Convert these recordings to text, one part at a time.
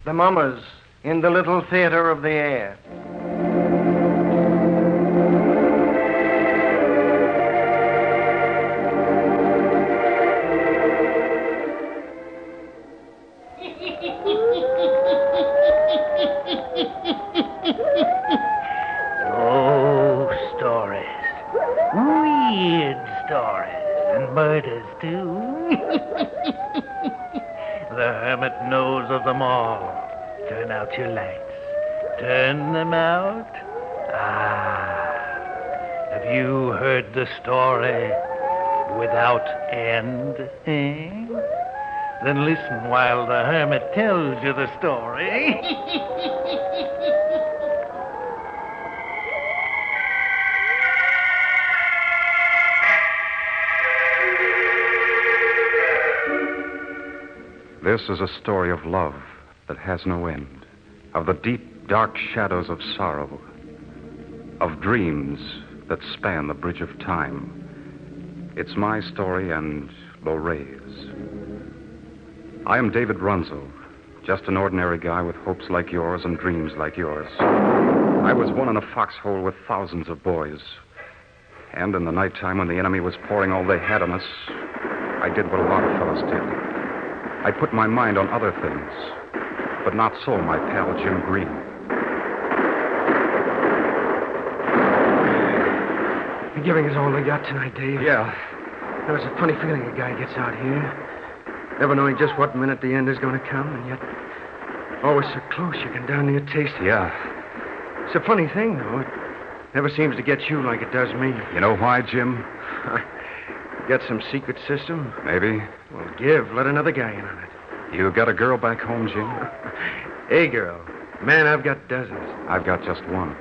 The mummers in the little theater of the air. Oh, stories. Weird stories. And murders, too. The Hermit knows of them all. Turn out your lights. Turn them out. Have you heard the story without end, eh? Then listen while the Hermit tells you the story. This is a story of love that has no end, of the deep, dark shadows of sorrow, of dreams that span the bridge of time. It's my story and Lorraine's. I am David Runzel, just an ordinary guy with hopes like yours and dreams like yours. I was one in a foxhole with thousands of boys. And in the nighttime when the enemy was pouring all they had on us, I did what a lot of fellows did. I put my mind on other things, but not so my pal Jim Green. You're giving us all they got tonight, Dave. Yeah. There's a funny feeling a guy gets out here. Never knowing just what minute the end is going to come, and yet always so close you can darn near taste it. Yeah. It's a funny thing, though. It never seems to get you like it does me. You know why, Jim? Got some secret system? Maybe. Well, let another guy in on it. You got a girl back home, Jim? A girl. Man, I've got dozens. I've got just one.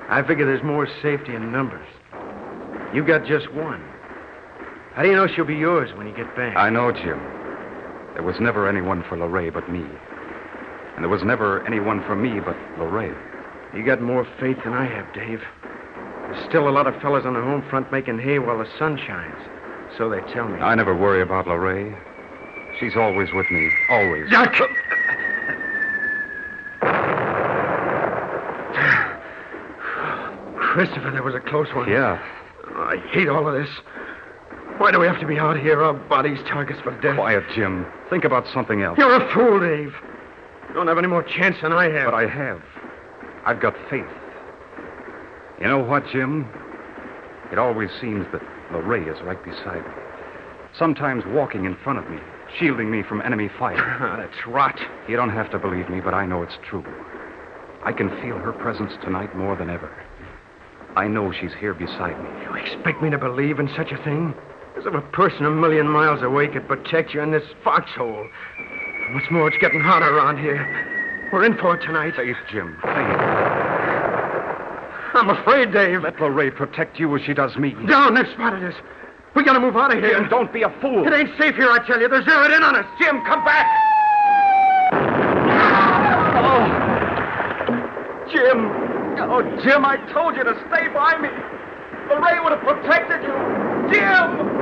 I figure there's more safety in numbers. You got just one. How do you know she'll be yours when you get back? I know, Jim. There was never anyone for Lorraine but me. And there was never anyone for me but Lorraine. You got more faith than I have, Dave. There's still a lot of fellas on the home front making hay while the sun shines. So they tell me. I never worry about Lorraine. She's always with me. Always. Christopher, that was a close one. Yeah. Oh, I hate all of this. Why do we have to be out here, our bodies targets for death? Quiet, Jim. Think about something else. You're a fool, Dave. You don't have any more chance than I have. But I have. I've got faith. You know what, Jim? It always seems that Lorraine is right beside me. Sometimes walking in front of me, shielding me from enemy fire. That's rot. You don't have to believe me, but I know it's true. I can feel her presence tonight more than ever. I know she's here beside me. You expect me to believe in such a thing? As if a person a million miles away could protect you in this foxhole. And what's more, it's getting hotter around here. We're in for it tonight. Faith, Jim. Faith. I'm afraid, Dave. Let Lorraine protect you as she does me. Down, they've spotted us. We gotta move out of here. Jim, don't be a fool. It ain't safe here, I tell you. They're zeroed in on us. Jim, come back! Oh! Jim! Oh, Jim, I told you to stay by me. Lorraine would have protected you. Jim!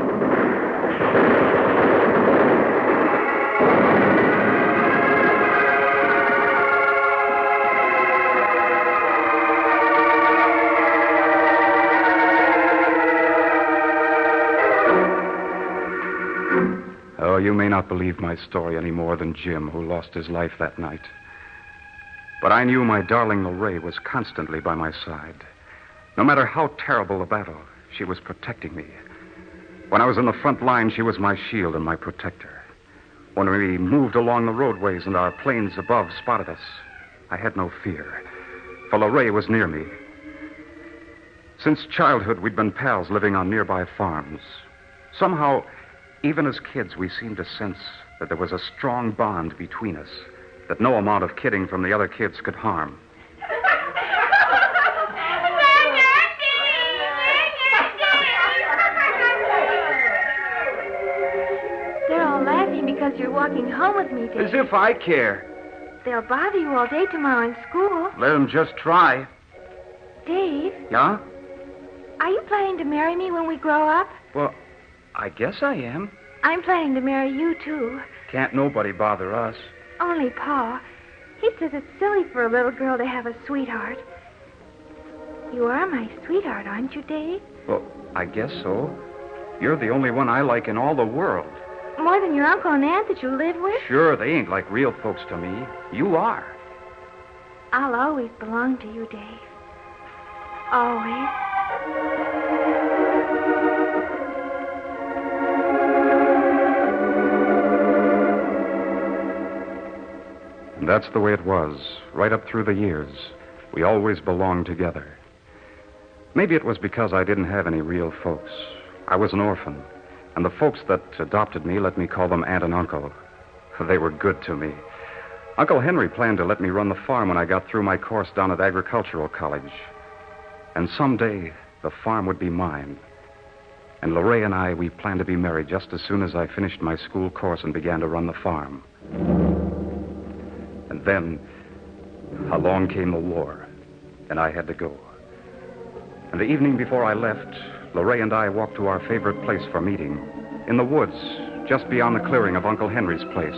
Oh, you may not believe my story any more than Jim, who lost his life that night. But I knew my darling Lorraine was constantly by my side. No matter how terrible the battle, she was protecting me. When I was in the front line, she was my shield and my protector. When we moved along the roadways and our planes above spotted us, I had no fear, for Lorraine was near me. Since childhood, we'd been pals living on nearby farms. Somehow, even as kids, we seemed to sense that there was a strong bond between us that no amount of kidding from the other kids could harm. They're all laughing because you're walking home with me, Dave. As if I care. They'll bother you all day tomorrow in school. Let them just try. Dave, Yeah? are you planning to marry me when we grow up? Well, I guess I am. I'm planning to marry you, too. Can't nobody bother us. Only Pa. He says it's silly for a little girl to have a sweetheart. You are my sweetheart, aren't you, Dave? Well, I guess so. You're the only one I like in all the world. More than your uncle and aunt that you live with? Sure, they ain't like real folks to me. You are. I'll always belong to you, Dave. Always. And that's the way it was, right up through the years. We always belonged together. Maybe it was because I didn't have any real folks. I was an orphan, and the folks that adopted me let me call them aunt and uncle. They were good to me. Uncle Henry planned to let me run the farm when I got through my course down at agricultural college. And someday, the farm would be mine. And Lorraine and I, we planned to be married just as soon as I finished my school course and began to run the farm. And then, along came the war, and I had to go. And the evening before I left, Lorraine and I walked to our favorite place for meeting, in the woods, just beyond the clearing of Uncle Henry's place.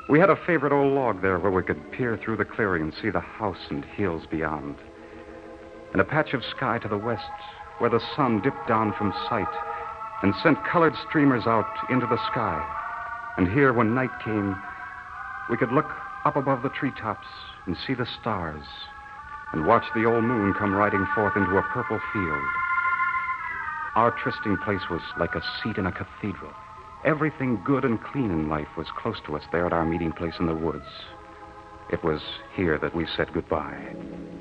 We had a favorite old log there where we could peer through the clearing and see the house and hills beyond. And a patch of sky to the west where the sun dipped down from sight and sent colored streamers out into the sky. And here, when night came, we could look up above the treetops and see the stars and watch the old moon come riding forth into a purple field. Our trysting place was like a seat in a cathedral. Everything good and clean in life was close to us there at our meeting place in the woods. It was here that we said goodbye.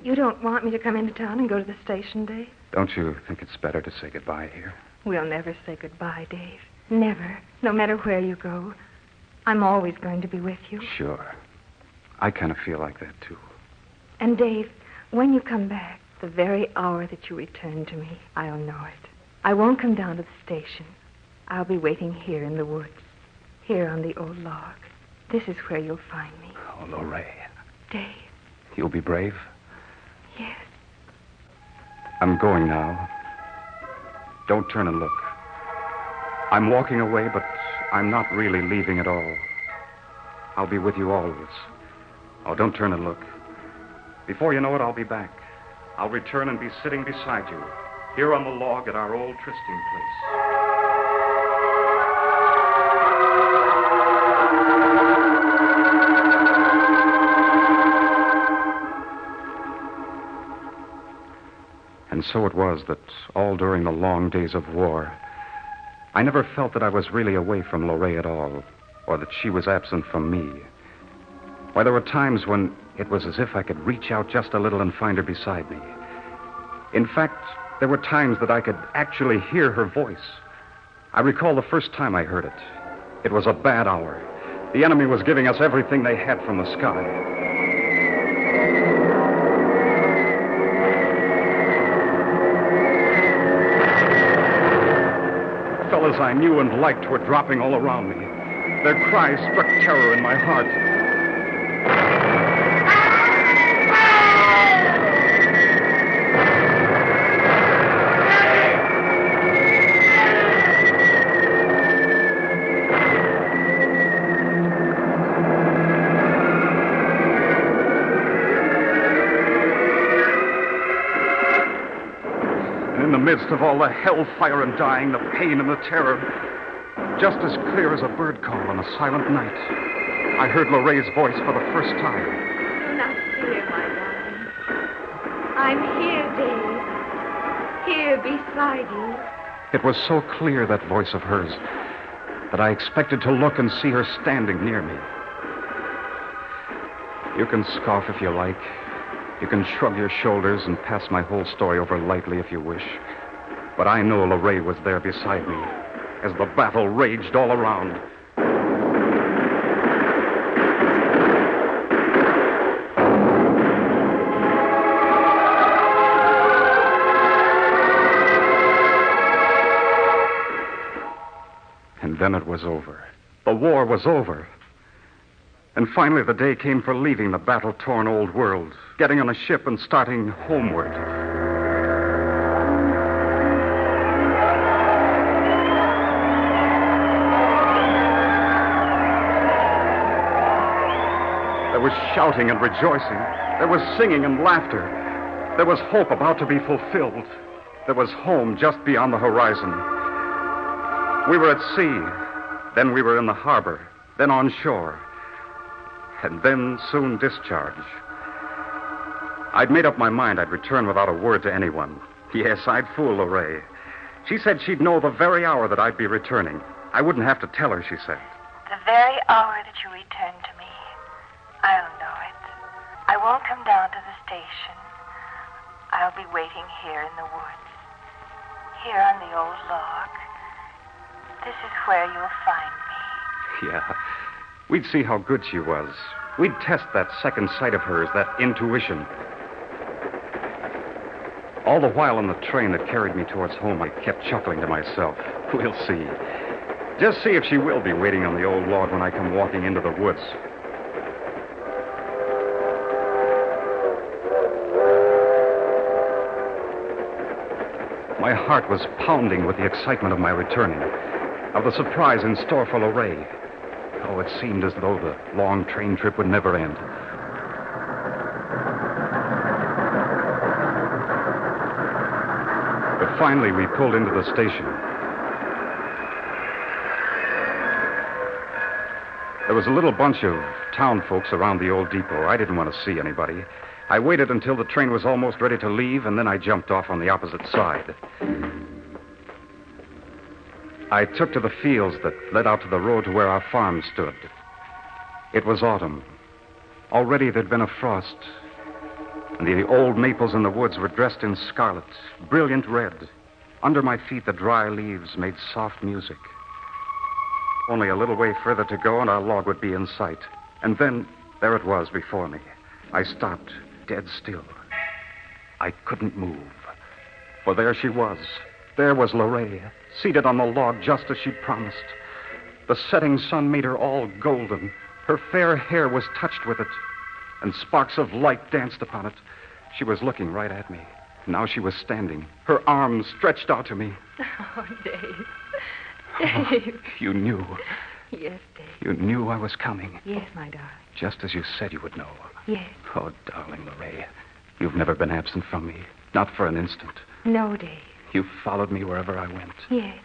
You don't want me to come into town and go to the station, Dave? Don't you think it's better to say goodbye here? We'll never say goodbye, Dave. Never. No matter where you go. I'm always going to be with you. Sure. I kind of feel like that, too. And, Dave, when you come back, the very hour that you return to me, I'll know it. I won't come down to the station. I'll be waiting here in the woods, here on the old log. This is where you'll find me. Oh, Lorraine. Dave. You'll be brave? Yes. I'm going now. Don't turn and look. I'm walking away, but I'm not really leaving at all. I'll be with you always. Oh, don't turn and look. Before you know it, I'll be back. I'll return and be sitting beside you, here on the log at our old trysting place. And so it was that all during the long days of war, I never felt that I was really away from Lorraine at all, or that she was absent from me. Why, there were times when it was as if I could reach out just a little and find her beside me. In fact, there were times that I could actually hear her voice. I recall the first time I heard it. It was a bad hour. The enemy was giving us everything they had from the sky. Fellas I knew and liked were dropping all around me. Their cries struck terror in my heart. In the midst of all the hellfire and dying, the pain and the terror, just as clear as a bird call on a silent night, I heard Lorraine's voice for the first time. Do not fear, my darling. I'm here, Dave. Here beside you. It was so clear, that voice of hers, that I expected to look and see her standing near me. You can scoff if you like. You can shrug your shoulders and pass my whole story over lightly if you wish. But I know Lorraine was there beside me as the battle raged all around. And then it was over. The war was over. And finally the day came for leaving the battle-torn old world, getting on a ship and starting homeward. There was shouting and rejoicing. There was singing and laughter. There was hope about to be fulfilled. There was home just beyond the horizon. We were at sea. Then we were in the harbor. Then on shore. And then soon discharge. I'd made up my mind I'd return without a word to anyone. Yes, I'd fool Lorraine. She said she'd know the very hour that I'd be returning. I wouldn't have to tell her, she said. The very hour that you return to me, I'll know it. I won't come down to the station. I'll be waiting here in the woods. Here on the old log. This is where you'll find me. Yeah. We'd see how good she was. We'd test that second sight of hers, that intuition. All the while on the train that carried me towards home, I kept chuckling to myself. We'll see. Just see if she will be waiting on the old log when I come walking into the woods. My heart was pounding with the excitement of my returning, of the surprise in store for Lorraine. Oh, it seemed as though the long train trip would never end. But finally, we pulled into the station. There was a little bunch of town folks around the old depot. I didn't want to see anybody. I waited until the train was almost ready to leave, and then I jumped off on the opposite side. I took to the fields that led out to the road to where our farm stood. It was autumn. Already there'd been a frost, and the old maples in the woods were dressed in scarlet, brilliant red. Under my feet, the dry leaves made soft music. Only a little way further to go, and our log would be in sight. And then, there it was before me. I stopped, dead still. I couldn't move. For there she was. There was Lorraine, seated on the log just as she'd promised. The setting sun made her all golden. Her fair hair was touched with it, and sparks of light danced upon it. She was looking right at me. Now she was standing, her arms stretched out to me. Oh, Dave. Oh, Dave. you knew. Yes, Dave. You knew I was coming. Yes, my darling. Just as you said you would know. Yes. Oh, darling Lorraine, you've never been absent from me. Not for an instant. No, Dave. You followed me wherever I went. Yes.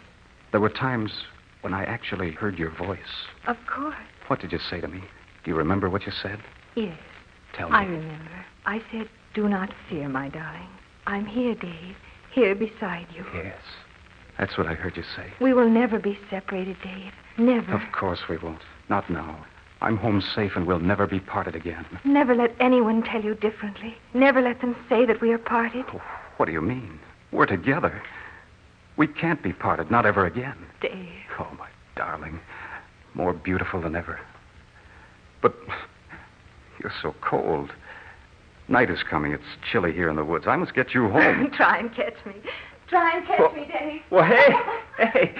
There were times when I actually heard your voice. Of course. What did you say to me? Do you remember what you said? Yes. Tell me. I remember. I said, do not fear, my darling. I'm here, Dave. Here beside you. Yes. That's what I heard you say. We will never be separated, Dave. Never. Of course we won't. Not now. I'm home safe and we'll never be parted again. Never let anyone tell you differently. Never let them say that we are parted. Oh, what do you mean? We're together. We can't be parted, not ever again. Dave. Oh, my darling. More beautiful than ever. But you're so cold. Night is coming. It's chilly here in the woods. I must get you home. Try and catch me. Try and catch me, Dave. Well, hey.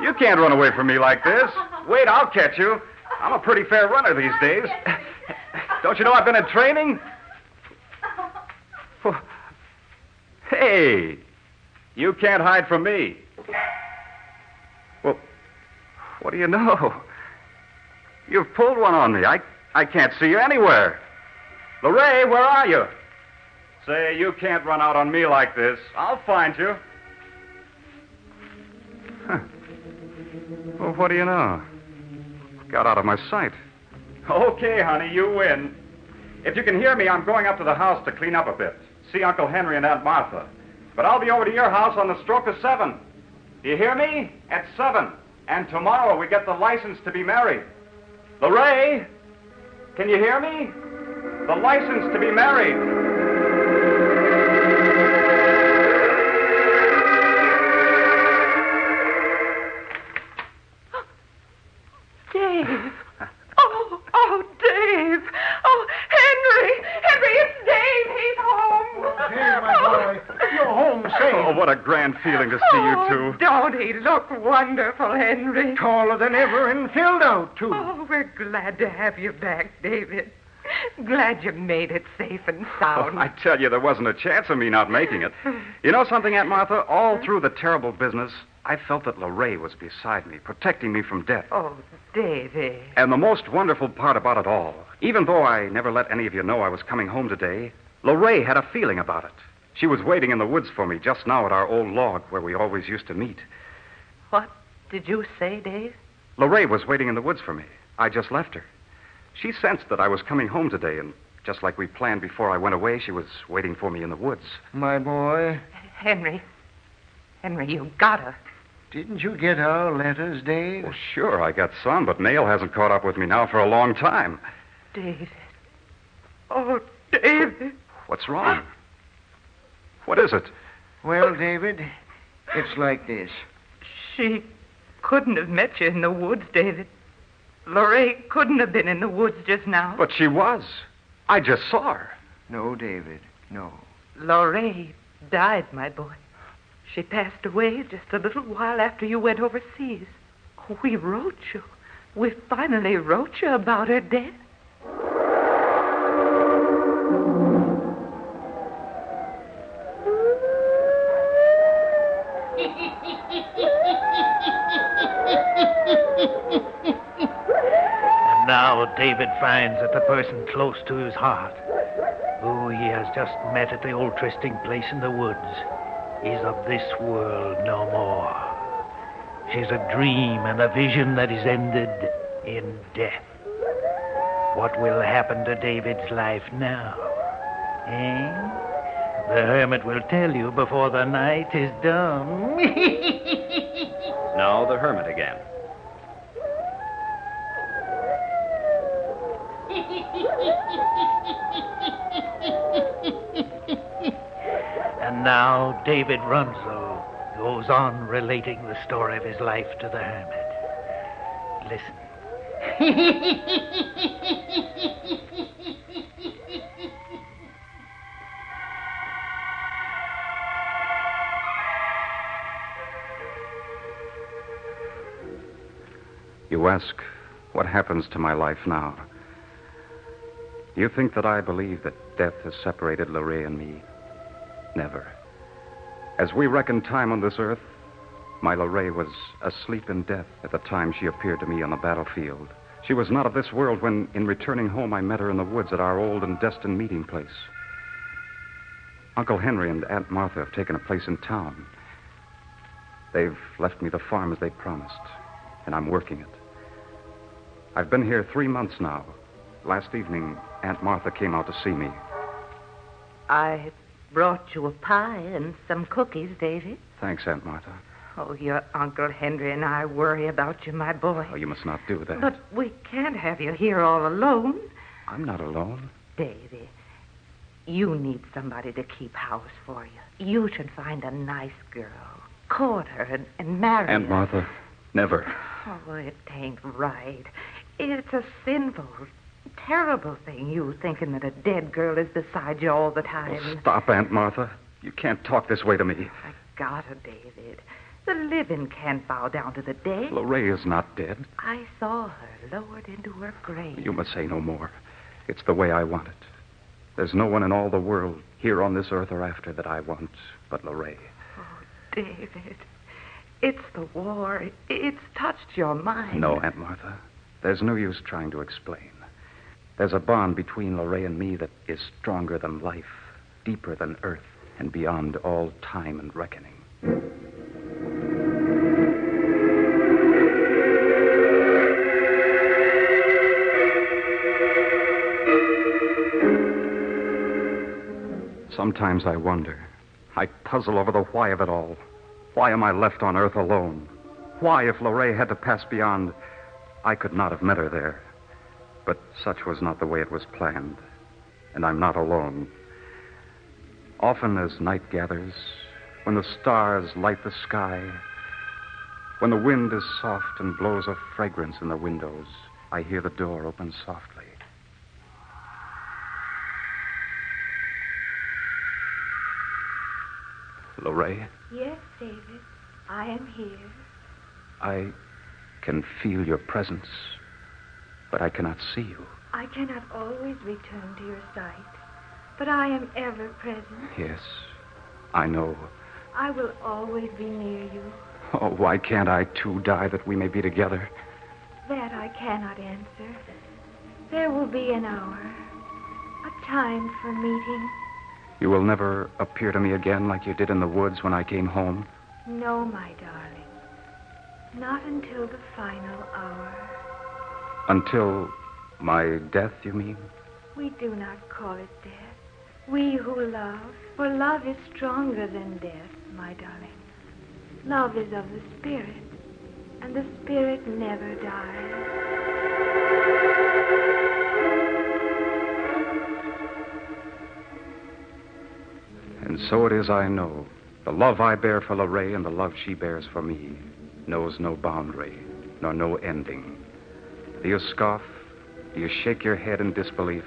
You can't run away from me like this. Wait, I'll catch you. I'm a pretty fair runner these days. Don't you know I've been in training? Hey, you can't hide from me. Well, what do you know? You've pulled one on me. I can't see you anywhere. Lorraine, where are you? Say, you can't run out on me like this. I'll find you. Huh. Well, what do you know? Got out of my sight. Okay, honey, you win. If you can hear me, I'm going up to the house to clean up a bit. See Uncle Henry and Aunt Martha. But I'll be over to your house on the stroke of 7. Do you hear me? At 7. And tomorrow we get the license to be married. Lorraine, can you hear me? The license to be married. Dave. Oh, Dave. Oh, Henry. Henry, it's Dave. He's home. Here, my boy. You're home safe. Oh, what a grand feeling to see you two. Don't he look wonderful, Henry? Taller than ever and filled out, too. Oh, we're glad to have you back, David. Glad you made it safe and sound. Oh, I tell you, there wasn't a chance of me not making it. You know something, Aunt Martha? All through the terrible business, I felt that Lorraine was beside me, protecting me from death. Oh, David. And the most wonderful part about it all, Even though I never let any of you know I was coming home today, Lorraine had a feeling about it. She was waiting in the woods for me just now at our old log where we always used to meet. What did you say, Dave? Lorraine was waiting in the woods for me. I just left her. She sensed that I was coming home today, and just like we planned before I went away, she was waiting for me in the woods. My boy, Henry, you gotta. didn't you get our letters, Dave? Well, sure, I got some, but Mail hasn't caught up with me now for a long time. David. Oh, David. What's wrong? What is it? Well, David, it's like this. She couldn't have met you in the woods, David. Lorraine couldn't have been in the woods just now. But she was. I just saw her. No, David, no. Lorraine died, my boy. She passed away just a little while after you went overseas. We wrote you. We finally wrote you about her death. And now David finds that the person close to his heart, who he has just met at the old trysting place in the woods, is of this world no more. She's a dream and a vision that is ended in death. What will happen to David's life now? The hermit will tell you before the night is done. Now the hermit again. And now David Runzel goes on relating the story of his life to the hermit. Listen. You ask, what happens to my life now? You think that I believe that death has separated Lorraine and me? Never. As we reckon time on this earth, my Lorraine was asleep in death at the time she appeared to me on the battlefield. She was not of this world when, in returning home, I met her in the woods at our old and destined meeting place. Uncle Henry and Aunt Martha have taken a place in town. They've left me the farm as they promised, and I'm working it. I've been here 3 months now. Last evening, Aunt Martha came out to see me. I brought you a pie and some cookies, David. Thanks, Aunt Martha. Oh, your Uncle Henry and I worry about you, my boy. Oh, you must not do that. But we can't have you here all alone. I'm not alone. Davy, you need somebody to keep house for you. You should find a nice girl, court her, and marry her. Aunt Martha, never. Oh, it ain't right. It's a sinful, terrible thing, you thinking that a dead girl is beside you all the time. Oh, stop, Aunt Martha. You can't talk this way to me. I gotta, David. The living can't bow down to the dead. Lorraine is not dead. I saw her lowered into her grave. You must say no more. It's the way I want it. There's no one in all the world, here on this earth or after, that I want but Lorraine. Oh, David, it's the war. It's touched your mind. No, Aunt Martha. There's no use trying to explain. There's a bond between Lorraine and me that is stronger than life, deeper than earth, and beyond all time and reckoning. Sometimes I wonder. I puzzle over the why of it all. Why am I left on earth alone? Why, if Lorraine had to pass beyond, I could not have met her there. But such was not the way it was planned. And I'm not alone. Often as night gathers, when the stars light the sky, when the wind is soft and blows a fragrance in the windows, I hear the door open softly. Lorraine? Yes, David. I am here. I can feel your presence, but I cannot see you. I cannot always return to your sight, but I am ever present. Yes, I know. I will always be near you. Oh, why can't I, too, die that we may be together? That I cannot answer. There will be an hour, a time for meeting. You will never appear to me again like you did in the woods when I came home? No, my darling. Not until the final hour. Until my death, you mean? We do not call it death. We who love, for love is stronger than death, my darling. Love is of the spirit, and the spirit never dies. And so it is I know. The love I bear for Lorraine and the love she bears for me knows no boundary, nor no ending. Do you scoff? Do you shake your head in disbelief?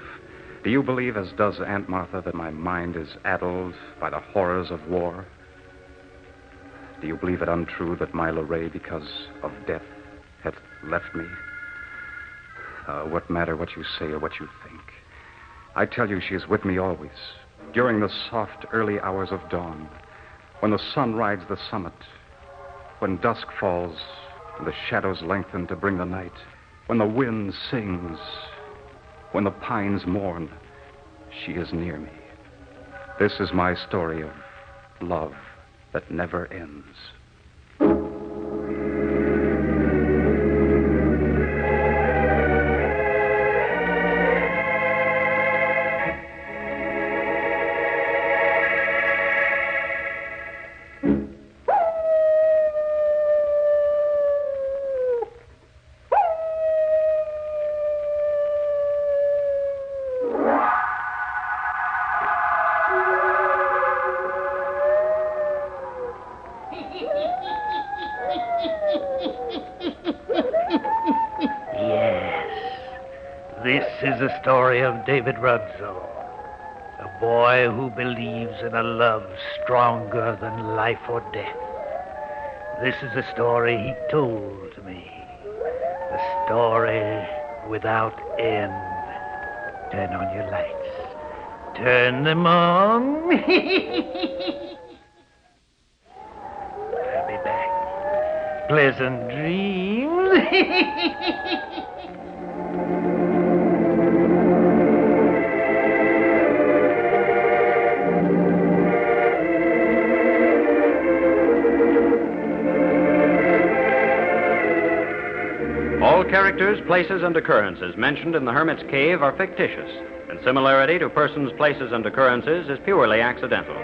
Do you believe, as does Aunt Martha, that my mind is addled by the horrors of war? Do you believe it untrue that my Lorraine, because of death, hath left me? What matter what you say or what you think? I tell you she is with me always, during the soft early hours of dawn, when the sun rides the summit, when dusk falls and the shadows lengthen to bring the night, when the wind sings, when the pines mourn, she is near me. This is my story of love that never ends. This is the story of David Rudso, a boy who believes in a love stronger than life or death. This is the story he told me, a story without end. Turn on your lights. Turn them on. I'll be back. Pleasant dreams. All characters, places, and occurrences mentioned in the Hermit's Cave are fictitious, and similarity to persons, places, and occurrences is purely accidental.